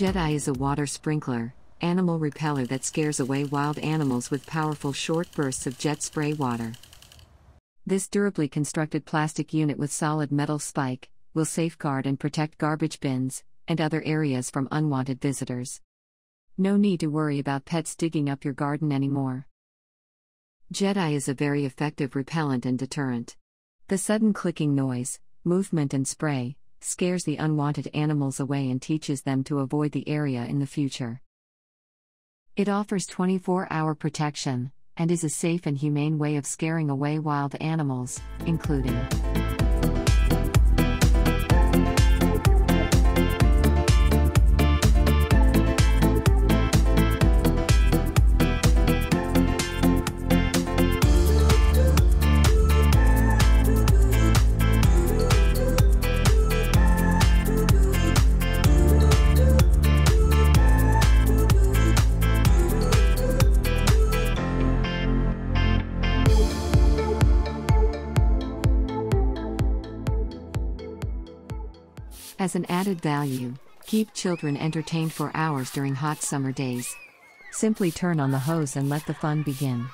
JetEye is a water sprinkler, animal repeller that scares away wild animals with powerful short bursts of jet spray water. This durably constructed plastic unit with solid metal spike will safeguard and protect garbage bins and other areas from unwanted visitors. No need to worry about pets digging up your garden anymore. JetEye is a very effective repellent and deterrent. The sudden clicking noise, movement and spray scares the unwanted animals away and teaches them to avoid the area in the future. It offers 24-hour protection and is a safe and humane way of scaring away wild animals, including As an added value, keep children entertained for hours during hot summer days. Simply turn on the hose and let the fun begin.